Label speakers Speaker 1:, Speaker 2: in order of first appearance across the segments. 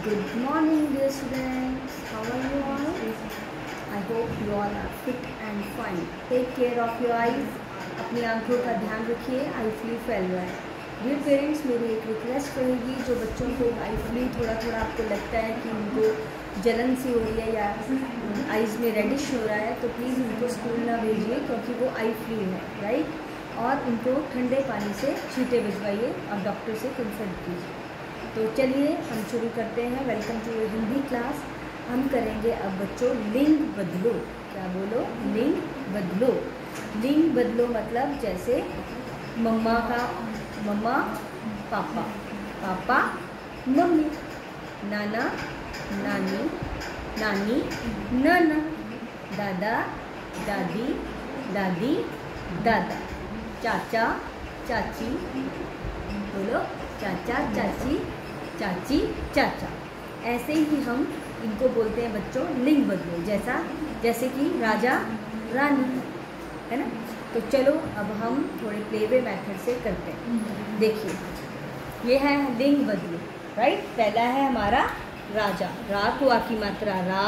Speaker 1: Good morning, dear students. How are you all? I hope you all are fit and fine. Take care of your eyes. अपनी आंखों का ध्यान रखिए. Eye flu फैल रहा है. डियर पेरेंट्स, मेरी एक रिक्वेस्ट रहेगी, जो बच्चों को आई फ्लू थोड़ा थोड़ा आपको लगता है कि उनको जलन सी हो रही है या आइज़ में रेडिश हो रहा है, तो प्लीज़ उनको स्कूल ना भेजिए, क्योंकि वो आई फ्लू है, राइट. और उनको ठंडे पानी से छींटे भिजवाइए और डॉक्टर से कंसल्ट कीजिए. तो चलिए हम शुरू करते हैं. Welcome to Hindi class. हम करेंगे अब बच्चों लिंग बदलो. क्या बोलो? लिंग बदलो. लिंग बदलो मतलब जैसे मम्मा का मम्मा पापा, पापा मम्मी, नाना नानी, नानी नाना, दादा दादी, दादी दादा, चाचा चाची, बोलो चाचा चाची, चाची चाचा. ऐसे ही हम इनको बोलते हैं बच्चों लिंग बदलो. जैसे कि राजा रानी, है ना. तो चलो अब हम थोड़े प्लेवे मेथड से करते हैं. देखिए, ये है लिंग बदलो, राइट. पहला है हमारा राजा. रा को आ की मात्रा रा,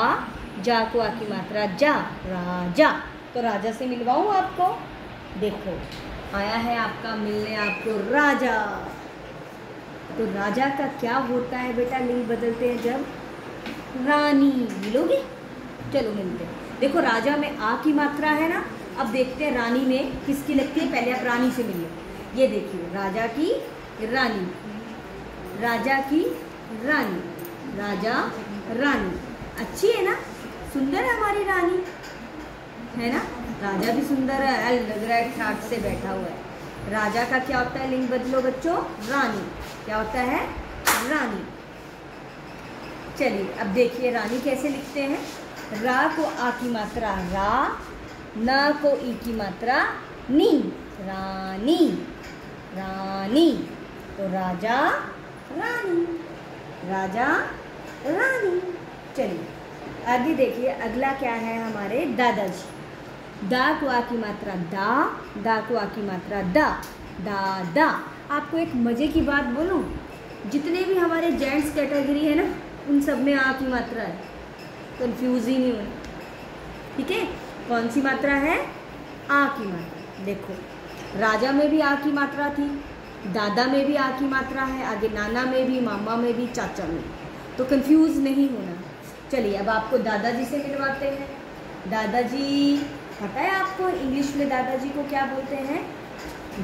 Speaker 1: जा को आ की मात्रा जा, राजा. तो राजा से मिलवाऊँ आपको. देखो आया है आपका मिलने आपको राजा. तो राजा का क्या होता है बेटा लिंग बदलते हैं जब? रानी. मिलोगे? चलो मिलते हैं. देखो राजा में आ की मात्रा है ना. अब देखते हैं रानी में किसकी लगती है. पहले आप रानी से मिलिए. ये देखिए, राजा की रानी, राजा की रानी, राजा रानी. अच्छी है ना, सुंदर है हमारी रानी, है ना. राजा भी सुंदर है, लग रहा है ठाट से बैठा हुआ है. राजा का क्या होता है लिंग बदलो बच्चों? रानी. क्या होता है? रानी. चलिए अब देखिए रानी कैसे लिखते हैं. रा को आ की मात्रा रा, ना को ई की मात्रा नी, रानी, रानी. तो राजा रानी, राजा रानी. चलिए आगे देखिए, अगला क्या है हमारे दादाजी. दा को आ की मात्रा दा, दा को आ की मात्रा दा, दादा. आपको एक मज़े की बात बोलूं, जितने भी हमारे जेंट्स कैटेगरी है ना, उन सब में आ की मात्रा है. कंफ्यूज ही नहीं होना, ठीक है. कौन सी मात्रा है? आ की मात्रा. देखो राजा में भी आ की मात्रा थी, दादा में भी आ की मात्रा है, आगे नाना में भी, मामा में भी, चाचा में. तो कंफ्यूज नहीं होना. चलिए अब आपको दादाजी से मिलवाते हैं. दादाजी पता है आपको इंग्लिश में दादाजी को क्या बोलते हैं?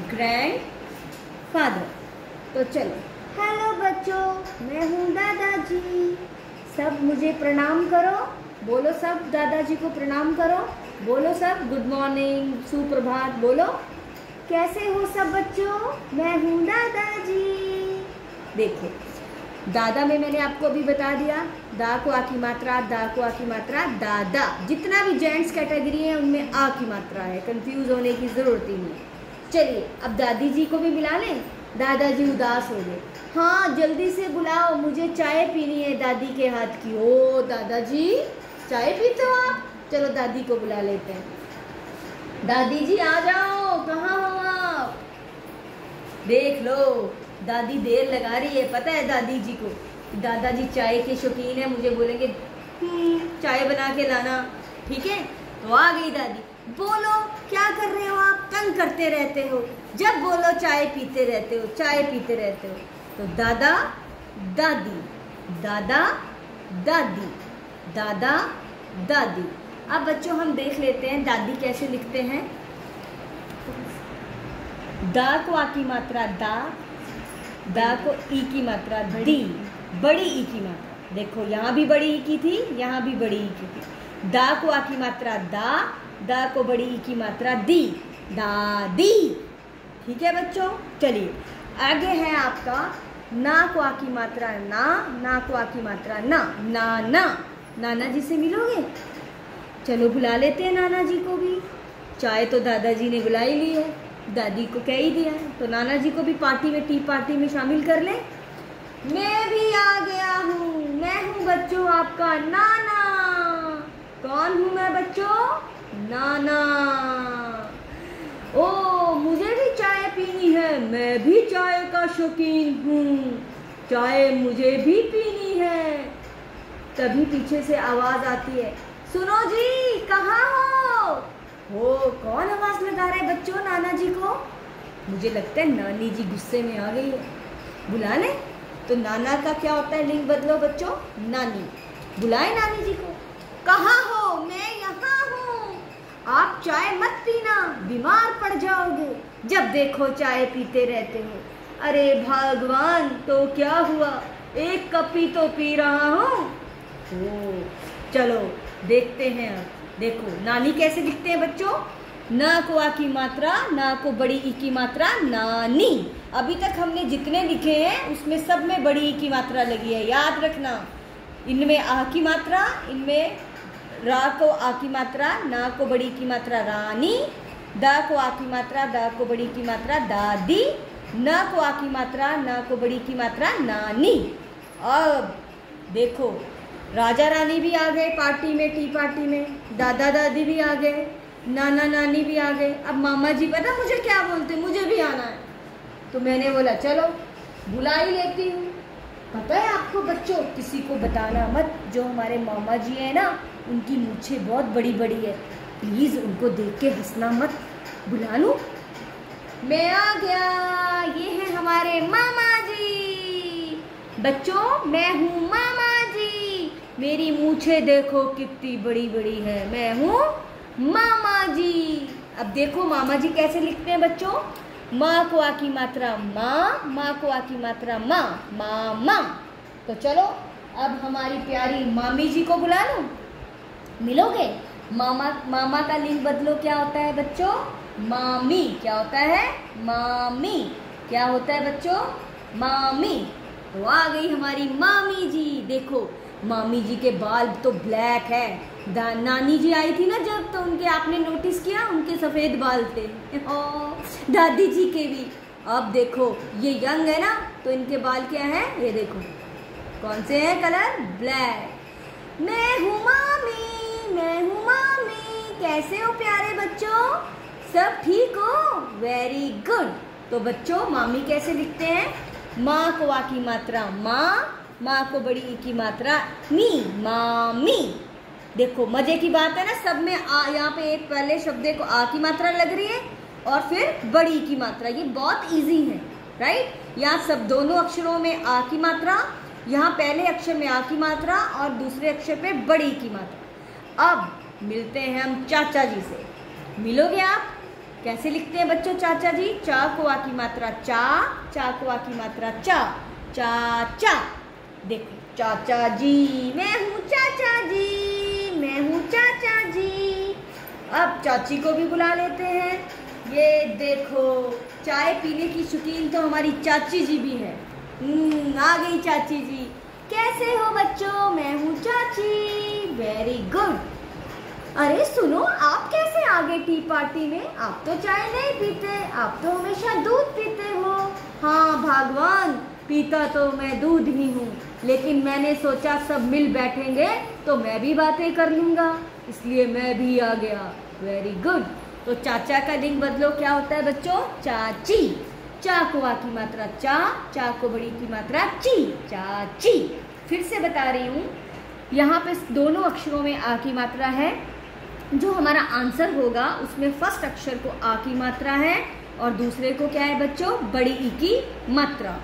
Speaker 1: Grand father. तो चलो, हेलो बच्चों, मैं हूँ दादाजी. सब मुझे प्रणाम करो. बोलो सब दादाजी को प्रणाम करो. बोलो सब गुड मॉर्निंग, सुप्रभात. बोलो कैसे हो सब बच्चों? मैं हूँ दादाजी. देखो दादा में मैंने आपको अभी बता दिया, दा को आ की मात्रा, दा को आ की मात्रा, दादा. जितना भी जेंट्स कैटेगरी है उनमें आ की मात्रा है, कंफ्यूज होने की ज़रूरत ही नहीं. चलिए अब दादी जी को भी मिला लें. दादाजी उदास हो गए. हाँ जल्दी से बुलाओ, मुझे चाय पीनी है दादी के हाथ की. ओ दादाजी चाय पीते हो आप? चलो दादी को बुला लेते हैं. दादी जी आ जाओ, कहाँ हो आप? देख लो दादी देर लगा रही है. पता है दादी जी को, दादाजी चाय के शौकीन है. मुझे बोलेंगे चाय बना के लाना, ठीक है. तो आ गई दादी. बोलो क्या कर रहे हो आप? तंग करते रहते हो, जब बोलो चाय पीते रहते हो, चाय पीते रहते हो. तो दादा दादी, दादा दादी, दादा दादी. अब बच्चों हम देख लेते हैं दादी कैसे लिखते हैं. दा को आ की मात्रा दा, दा को ई की मात्रा दी, बड़ी ई की मात्रा. देखो यहाँ भी बड़ी ई की थी, यहाँ भी बड़ी ई की थी. दा को आ की मात्रा दा, दा को बड़ी ई की मात्रा दी, दादी. ठीक है बच्चों. चलिए आगे है आपका ना को आ की मात्रा ना, ना को आ की मात्रा ना, नाना. नाना जी से मिलोगे? चलो बुला लेते हैं नाना जी को भी. चाय तो दादाजी ने बुला ही ली है, दादी को कह ही दिया है, तो नाना जी को भी पार्टी में, टी पार्टी में शामिल कर ले. मैं भी आ गया हूँ. मैं हूँ बच्चों आपका नाना. कौन हूँ मैं बच्चों? नाना. ओ मुझे भी चाय पीनी है, मैं भी चाय का शौकीन हूँ. चाय मुझे भी पीनी है। तभी पीछे से आवाज आती है, सुनो जी कहाँ हो? कौन आवाज लगा रहा है बच्चों नाना जी को? मुझे लगता है नानी जी गुस्से में आ गई है, बुला ले। तो नाना का क्या होता है, लिंग बदलो बच्चों, नानी। बुलाए नानी जी को। कहाँ हो? मैं यहाँ हूँ। आप चाय मत पीना, बीमार पड़ जाओगे। जब देखो चाय पीते रहते हो। अरे भगवान, तो क्या हुआ, एक कप ही तो पी रहा हूँ। चलो देखते हैं। अब देखो नानी कैसे लिखते हैं बच्चों। न को आ की मात्रा, न को बड़ी ई की मात्रा, नानी। अभी तक हमने जितने लिखे हैं उसमें सब में बड़ी ई की मात्रा लगी है, याद रखना। इनमें आ की मात्रा, इनमें रा को आ की मात्रा, ना को बड़ी की मात्रा रानी, दा को आ की मात्रा, दा को बड़ी की मात्रा दादी, न को आ की मात्रा, ना को बड़ी की मात्रा नानी। अब देखो राजा रानी भी आ गए पार्टी में, टी पार्टी में, दादा दादी भी आ गए, नाना नानी भी आ गए। अब मामा जी पता मुझे क्या बोलते, मुझे भी आना है। तो मैंने बोला चलो बुला ही लेती हूँ। पता है आपको बच्चों, किसी को बताना मत, जो हमारे मामा जी हैं ना उनकी मूछें बहुत बड़ी बड़ी है, प्लीज़ उनको देख के हंसना मत। बुला लूँ? मैं आ गया, ये है हमारे मामा जी। बच्चों मैं हूँ मामा जी, मेरी मूछें देखो कितनी बड़ी बड़ी है, मैं हूँ मामा जी। अब देखो मामा जी कैसे लिखते हैं बच्चों। माँ को आ की मात्रा माँ, माँ को आ की मात्रा माँ, मामा। तो चलो अब हमारी प्यारी मामी जी को बुला लूं, मिलोगे? मामा, मामा का लिंग बदलो क्या होता है बच्चों, मामी। क्या होता है, मामी। क्या होता है बच्चों, मामी। तो आ गई हमारी मामी जी। देखो मामी जी के बाल तो ब्लैक है। नानी जी आई थी ना जब, तो उनके आपने नोटिस किया, उनके सफ़ेद बाल थे। दादी जी के भी। अब देखो ये यंग है ना, तो इनके बाल क्या है, ये देखो कौन से हैं कलर, ब्लैक। मैं हूँ मामी, मैं हूँ मामी। कैसे हो प्यारे बच्चों, सब ठीक हो? Very good. तो बच्चों मामी कैसे लिखते हैं, माँ को आ की मात्रा माँ, माँ को बड़ी ई की मात्रा मी, मामी। देखो मजे की बात है ना, सब में आ, यहाँ पे एक पहले शब्द को आ की मात्रा लग रही है और फिर बड़ी की मात्रा। ये बहुत इजी है, राइट। यहाँ सब दोनों अक्षरों में आ की मात्रा, यहाँ पहले अक्षर में आ की मात्रा और दूसरे अक्षर पे बड़ी की मात्रा। अब मिलते हैं हम चाचा जी से, मिलोगे आप? कैसे लिखते हैं बच्चों चाचा जी। चा को आ की मात्रा चा, चा को आ की मात्रा चा, चाचा। देखो चाचा जी, मैं हूँ चाचा जी, मैं हूँ चाचा जी। अब चाची को भी बुला लेते हैं। ये देखो चाय पीने की शौकीन तो हमारी चाची जी भी है। आ गई चाची जी। कैसे हो बच्चों, मैं हूँ चाची। Very good. अरे सुनो, आप कैसे आ गए टी पार्टी में? आप तो चाय नहीं पीते, आप तो हमेशा दूध पीते हो। हाँ भगवान, पीता तो मैं दूध ही हूँ, लेकिन मैंने सोचा सब मिल बैठेंगे तो मैं भी बातें कर लूँगा, इसलिए मैं भी आ गया। Very good. तो चाचा का लिंग बदलो क्या होता है बच्चों, चाची। चा को आ की मात्रा चा, चा को बड़ी की मात्रा ची, चाची। फिर से बता रही हूँ, यहाँ पे दोनों अक्षरों में आ की मात्रा है। जो हमारा आंसर होगा उसमें फर्स्ट अक्षर को आ की मात्रा है और दूसरे को क्या है बच्चों, बड़ी ई की मात्रा।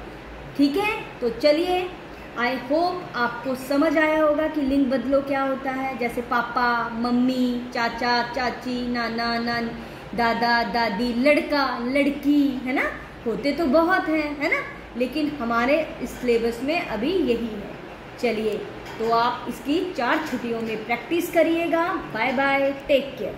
Speaker 1: ठीक है, तो चलिए, आई होप आपको समझ आया होगा कि लिंग बदलो क्या होता है। जैसे पापा, मम्मी, चाचा, चाची, नाना, नानी, दादा, दादी, लड़का, लड़की, है ना। होते तो बहुत हैं, है ना, लेकिन हमारे इस सिलेबस में अभी यही है। चलिए, तो आप इसकी 4 छुट्टियों में प्रैक्टिस करिएगा। Bye bye, take care.